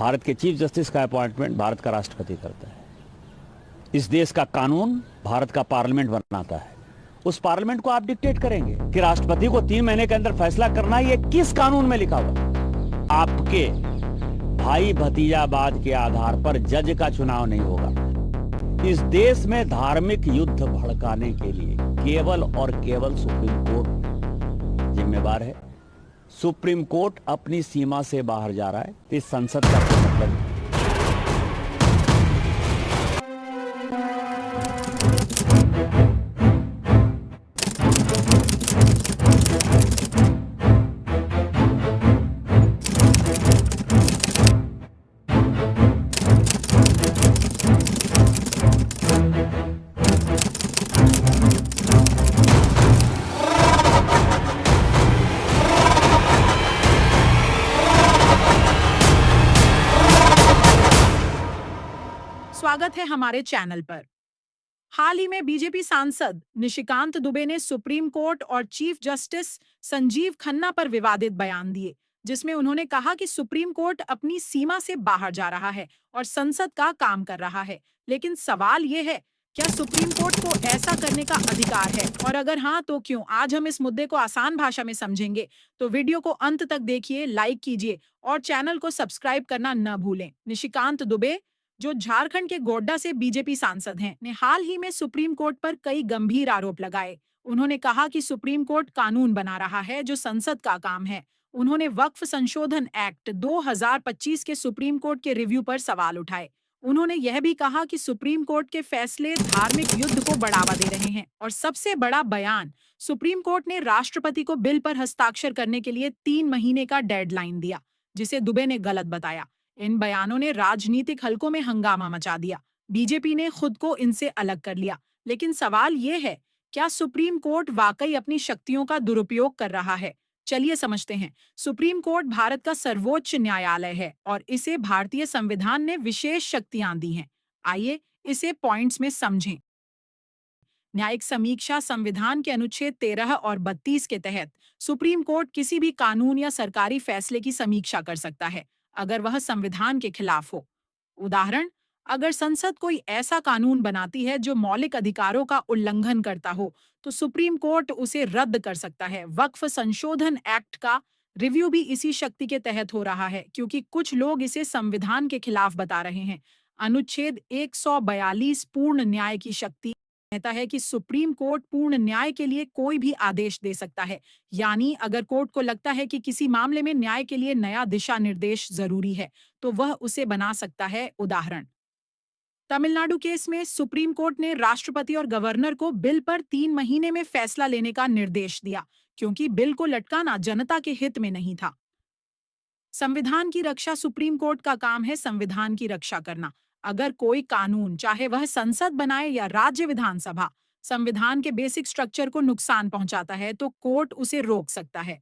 भारत के chief justice का appointment Bharat का राष्ट्रपति करता है। इस देश का कानून भारत का पार्लियामेंट बनाता है। उस पार्लियामेंट को आप डिक्टेट करेंगे कि राष्ट्रपति को 3 महीने के अंदर फैसला करना है। ये किस कानून में लिखा हुआ? आपके भाई भतीजावाद के आधार पर जज का चुनाव नहीं होगा। इस देश में धार्मिक युद्ध भड़काने के लिए केवल और केवल सुप्रीम कोर्ट जिम्मेवार है। सुप्रीम कोर्ट अपनी सीमा से बाहर जा रहा है, इस संसद का कोई मतलब नहीं। स्वागत है हमारे चैनल पर। हाल ही में बीजेपी सांसद निशिकांत दुबे ने सुप्रीम कोर्ट और चीफ जस्टिस संजीव खन्ना पर विवादित बयान दिए, जिसमें उन्होंने कहा कि सुप्रीम कोर्ट अपनी सीमा से बाहर जा रहा है और संसद का काम कर रहा है। लेकिन सवाल ये है, क्या सुप्रीम कोर्ट को ऐसा करने का अधिकार है, और अगर हाँ तो क्यों? आज हम इस मुद्दे को आसान भाषा में समझेंगे, तो वीडियो को अंत तक देखिए, लाइक कीजिए और चैनल को सब्सक्राइब करना न भूलें। निशिकांत दुबे, जो झारखंड के गोड्डा से बीजेपी सांसद हैं, ने हाल ही में सुप्रीम कोर्ट पर कई गंभीर आरोप लगाए। उन्होंने कहा कि सुप्रीम कोर्ट कानून बना रहा है, जो संसद का काम है। उन्होंने वक्फ संशोधन एक्ट 2025 के सुप्रीम कोर्ट के रिव्यू पर सवाल उठाए। उन्होंने यह भी कहा कि सुप्रीम कोर्ट के फैसले धार्मिक युद्ध को बढ़ावा दे रहे हैं। और सबसे बड़ा बयान, सुप्रीम कोर्ट ने राष्ट्रपति को बिल पर हस्ताक्षर करने के लिए 3 महीने का डेडलाइन दिया, जिसे दुबे ने गलत बताया। इन बयानों ने राजनीतिक हलकों में हंगामा मचा दिया। बीजेपी ने खुद को इनसे अलग कर लिया। लेकिन सवाल ये है, क्या सुप्रीम कोर्ट वाकई अपनी शक्तियों का दुरुपयोग कर रहा है? चलिए समझते हैं। सुप्रीम कोर्ट भारत का सर्वोच्च न्यायालय है और इसे भारतीय संविधान ने विशेष शक्तियां दी हैं। आइए इसे पॉइंट्स में समझें। न्यायिक समीक्षा संविधान के अनुच्छेद 13 और 32 के तहत सुप्रीम कोर्ट किसी भी कानून या सरकारी फैसले की समीक्षा कर सकता है, अगर वह संविधान के खिलाफ हो। उदाहरण, अगर संसद कोई ऐसा कानून बनाती है जो मौलिक अधिकारों का उल्लंघन करता हो, तो सुप्रीम कोर्ट उसे रद्द कर सकता है। वक्फ संशोधन एक्ट का रिव्यू भी इसी शक्ति के तहत हो रहा है, क्योंकि कुछ लोग इसे संविधान के खिलाफ बता रहे हैं। अनुच्छेद 142 पूर्ण न्याय की शक्ति कहता है कि सुप्रीम कोर्ट पूर्ण न्याय के लिए कोई भी आदेश दे सकता है। यानी अगर कोर्ट को लगता है कि किसी मामले में न्याय के लिए नया दिशा निर्देश जरूरी है, तो वह उसे बना सकता है। उदाहरण, तमिलनाडु केस में सुप्रीम कोर्ट ने राष्ट्रपति और गवर्नर को बिल पर 3 महीने में फैसला लेने का निर्देश दिया, क्योंकि बिल को लटकाना जनता के हित में नहीं था। संविधान की रक्षा सुप्रीम कोर्ट का काम है। संविधान की रक्षा करना। अगर कोई कानून, चाहे वह संसद बनाए या राज्य विधानसभा, संविधान के बेसिक स्ट्रक्चर को नुकसान पहुंचाता है, तो कोर्ट उसे रोक सकता है।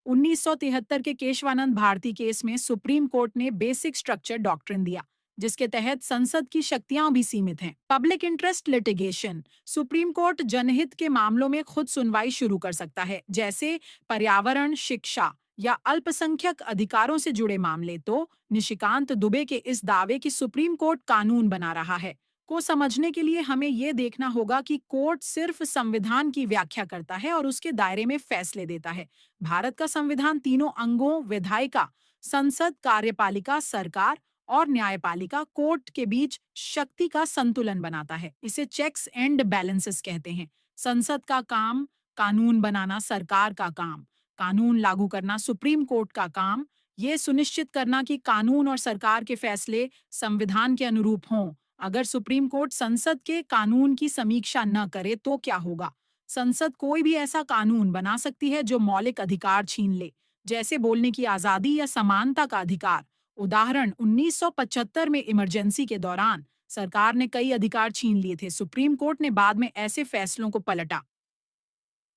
1973 के केशवानंद भारती केस में सुप्रीम कोर्ट ने बेसिक स्ट्रक्चर डॉक्ट्रिन दिया, जिसके तहत संसद की शक्तियां भी सीमित हैं। Public interest litigation, supreme court जनहित के मामलों में खुद सुनवाई शुरू कर सकता है, जैसे पर्यावरण, शिक्षा या अल्पसंख्यक अधिकारों से जुड़े मामले। तो निशिकांत दुबे के इस दावे कि सुप्रीम कोर्ट कानून बना रहा है को समझने के लिए हमें यह देखना होगा कि कोर्ट सिर्फ संविधान की व्याख्या करता है और उसके दायरे में फैसले देता है। भारत का संविधान तीनों अंगों, विधायिका, संसद, कार्यपालिका, सरकार और न्यायपालिका, कोर्ट के बीच शक्ति का संतुलन बनाता है। इसे चेक्स एंड बैलेंसेस कहते हैं। संसद का काम कानून बनाना, सरकार का काम कानून लागू करना, सुप्रीम कोर्ट का काम ये सुनिश्चित करना कि कानून और सरकार के फैसले संविधान के अनुरूप हों। अगर सुप्रीम कोर्ट संसद के कानून की समीक्षा न करे तो क्या होगा? संसद कोई भी ऐसा कानून बना सकती है जो मौलिक अधिकार छीन ले, जैसे बोलने की आजादी या समानता का अधिकार। उदाहरण, 1975 में इमरजेंसी के दौरान सरकार ने कई अधिकार छीन लिए थे। सुप्रीम कोर्ट ने बाद में ऐसे फैसलों को पलटा।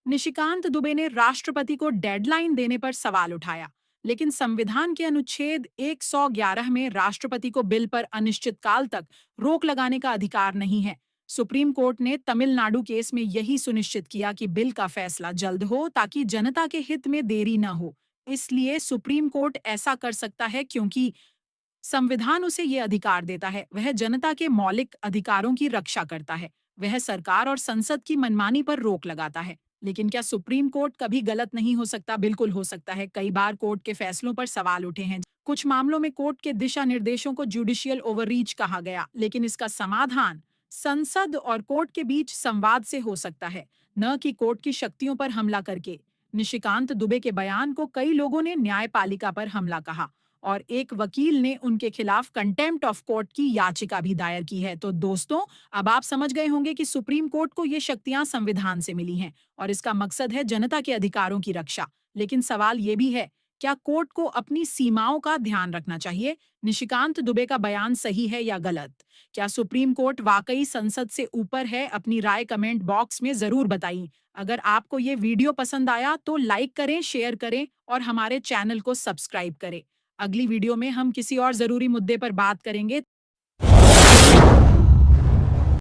निशिकांत दुबे ने राष्ट्रपति को डेडलाइन देने पर सवाल उठाया, लेकिन संविधान के अनुच्छेद 111 में राष्ट्रपति को बिल पर अनिश्चितकाल तक रोक लगाने का अधिकार नहीं है। सुप्रीम कोर्ट ने तमिलनाडु केस में यही सुनिश्चित किया कि बिल का फैसला जल्द हो, ताकि जनता के हित में देरी न हो। इसलिए सुप्रीम कोर्ट ऐसा कर सकता है, क्योंकि संविधान उसे ये अधिकार देता है, वह जनता के मौलिक अधिकारों की रक्षा करता है, वह सरकार और संसद की मनमानी पर रोक लगाता है। लेकिन क्या सुप्रीम कोर्ट कभी गलत नहीं हो सकता? बिल्कुल हो सकता है। कई बार कोर्ट के फैसलों पर सवाल उठे हैं। कुछ मामलों में कोर्ट के दिशा निर्देशों को जुडिशियल ओवररीच कहा गया, लेकिन इसका समाधान संसद और कोर्ट के बीच संवाद से हो सकता है, न कि कोर्ट की शक्तियों पर हमला करके। निशिकांत दुबे के बयान को कई लोगों ने न्यायपालिका पर हमला कहा और एक वकील ने उनके खिलाफ कंटेम्प्ट ऑफ कोर्ट की याचिका भी दायर की है। तो दोस्तों, अब आप समझ गए होंगे कि सुप्रीम कोर्ट को ये शक्तियां संविधान से मिली हैं और इसका मकसद है जनता के अधिकारों की रक्षा। लेकिन सवाल ये भी है, क्या कोर्ट को अपनी सीमाओं का ध्यान रखना चाहिए? निशिकांत दुबे का बयान सही है या गलत? क्या सुप्रीम कोर्ट वाकई संसद से ऊपर है? अपनी राय कमेंट बॉक्स में जरूर बताइए। अगर आपको ये वीडियो पसंद आया तो लाइक करें, शेयर करें और हमारे चैनल को सब्सक्राइब करें। अगली वीडियो में हम किसी और जरूरी मुद्दे पर बात करेंगे।